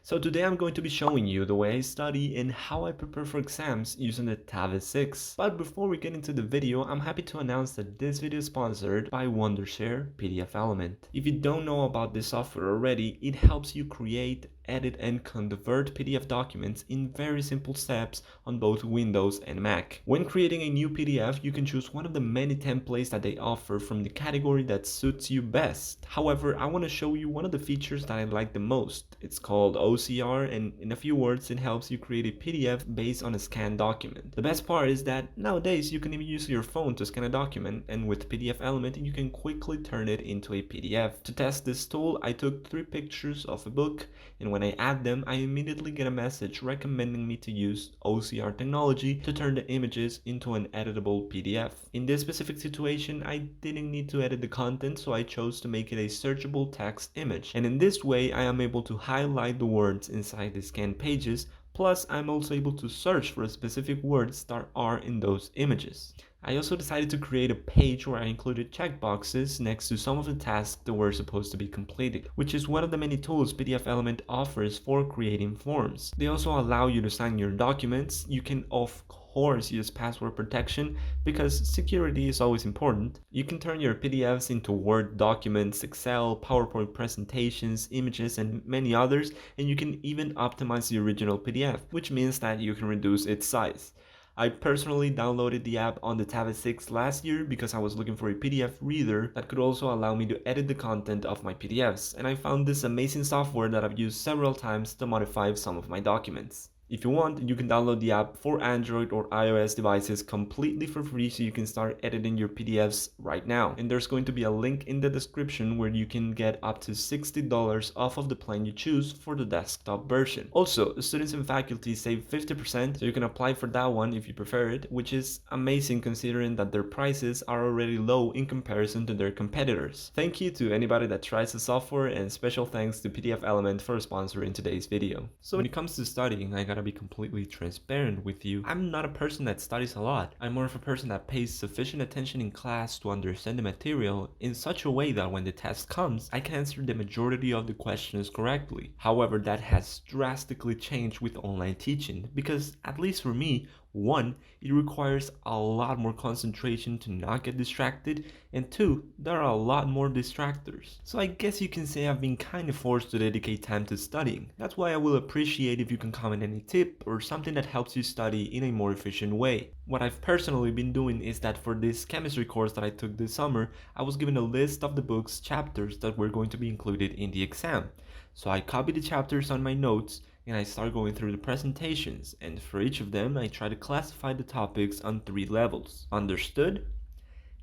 So today I'm going to be showing you the way I study and how I prepare for exams using the Tab 6. But before we get into the video, I'm happy to announce that this video is sponsored by Wondershare PDF Element. If you don't know about this software already, it helps you create, edit and convert PDF documents in very simple steps on both Windows and Mac. When creating a new PDF, you can choose one of the many templates that they offer from the category that suits you best. However, I want to show you one of the features that I like the most. It's called OCR, and in a few words, it helps you create a PDF based on a scanned document. The best part is that nowadays you can even use your phone to scan a document, and with PDF Element you can quickly turn it into a PDF. To test this tool, I took 3 pictures of a book, and when I add them, I immediately get a message recommending me to use OCR technology to turn the images into an editable PDF. In this specific situation, I didn't need to edit the content, so I chose to make it a searchable text image. And in this way, I am able to highlight the words inside the scanned pages. Plus, I'm also able to search for specific words that are in those images. I also decided to create a page where I included checkboxes next to some of the tasks that were supposed to be completed, which is one of the many tools PDF Element offers for creating forms. They also allow you to sign your documents. You can of course use password protection because security is always important. You can turn your PDFs into Word documents, Excel, PowerPoint presentations, images, and many others, and you can even optimize the original PDF, which means that you can reduce its size. I personally downloaded the app on the Tab 6 last year because I was looking for a PDF reader that could also allow me to edit the content of my PDFs, and I found this amazing software that I've used several times to modify some of my documents. If you want, you can download the app for Android or iOS devices completely for free so you can start editing your PDFs right now. And there's going to be a link in the description where you can get up to $60 off of the plan you choose for the desktop version. Also, students and faculty save 50%, so you can apply for that one if you prefer it, which is amazing considering that their prices are already low in comparison to their competitors. Thank you to anybody that tries the software, and special thanks to PDF Element for sponsoring today's video. So when it comes to studying, I gotta be completely transparent with you. I'm not a person that studies a lot. I'm more of a person that pays sufficient attention in class to understand the material in such a way that when the test comes, I can answer the majority of the questions correctly. However, that has drastically changed with online teaching because, at least for me, 1, it requires a lot more concentration to not get distracted, and 2, there are a lot more distractors. So I guess you can say I've been kind of forced to dedicate time to studying. That's why I will appreciate if you can comment any tip or something that helps you study in a more efficient way. What I've personally been doing is that for this chemistry course that I took this summer, I was given a list of the book's chapters that were going to be included in the exam. So I copied the chapters on my notes and I start going through the presentations, and for each of them I try to classify the topics on 3 levels: understood,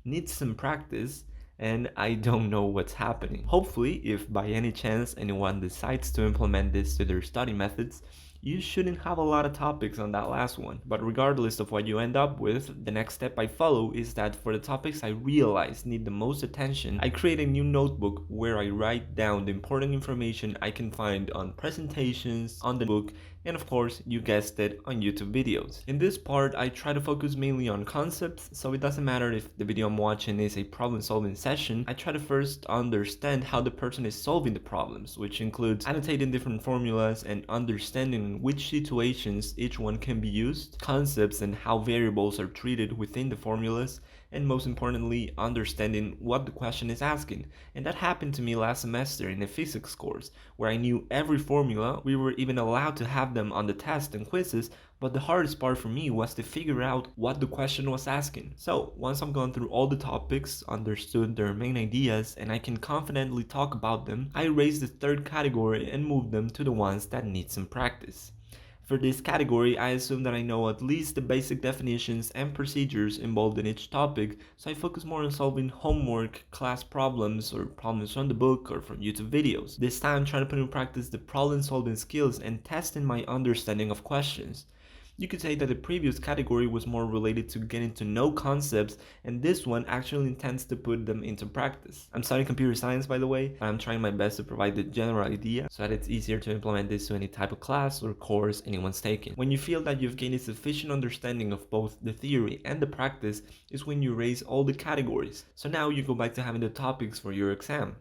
needs some practice, and I don't know what's happening. Hopefully, if by any chance anyone decides to implement this to their study methods, you shouldn't have a lot of topics on that last one. But regardless of what you end up with, the next step I follow is that for the topics I realize need the most attention, I create a new notebook where I write down the important information I can find on presentations, on the book, and of course, you guessed it, on YouTube videos. In this part, I try to focus mainly on concepts, so it doesn't matter if the video I'm watching is a problem-solving session. I try to first understand how the person is solving the problems, which includes annotating different formulas and understanding in which situations each one can be used, concepts and how variables are treated within the formulas, and most importantly, understanding what the question is asking. And that happened to me last semester in a physics course, where I knew every formula. We were even allowed to have them on the test and quizzes, but the hardest part for me was to figure out what the question was asking. So once I've gone through all the topics, understood their main ideas, and I can confidently talk about them, I raise the 3rd category and move them to the ones that need some practice. For this category, I assume that I know at least the basic definitions and procedures involved in each topic, so I focus more on solving homework, class problems, or problems from the book or from YouTube videos. This time I'm trying to put in practice the problem-solving skills and testing my understanding of questions. You could say that the previous category was more related to getting to know concepts, and this one actually intends to put them into practice. I'm studying computer science, by the way, and I'm trying my best to provide the general idea so that it's easier to implement this to any type of class or course anyone's taking. When you feel that you've gained a sufficient understanding of both the theory and the practice is when you raise all the categories. So now you go back to having the topics for your exam.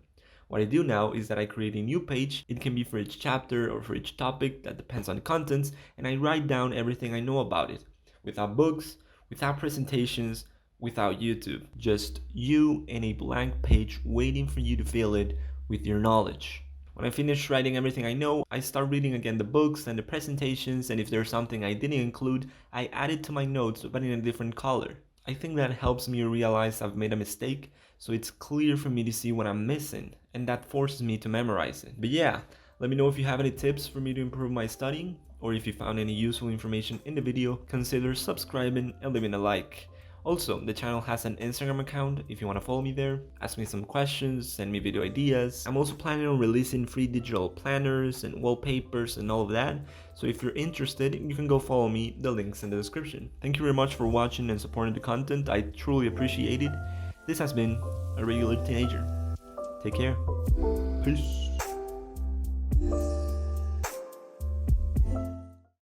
What I do now is that I create a new page. It can be for each chapter or for each topic, that depends on the contents, and I write down everything I know about it. Without books, without presentations, without YouTube. Just you and a blank page waiting for you to fill it with your knowledge. When I finish writing everything I know, I start reading again the books and the presentations, and if there's something I didn't include, I add it to my notes but in a different color. I think that helps me realize I've made a mistake, so it's clear for me to see what I'm missing, and that forces me to memorize it. But yeah, let me know if you have any tips for me to improve my studying, or if you found any useful information in the video, consider subscribing and leaving a like. Also, the channel has an Instagram account if you want to follow me there, ask me some questions, send me video ideas. I'm also planning on releasing free digital planners and wallpapers and all of that, so if you're interested, you can go follow me, the link's in the description. Thank you very much for watching and supporting the content, I truly appreciate it. This has been A Regular Teenager. Take care. Peace.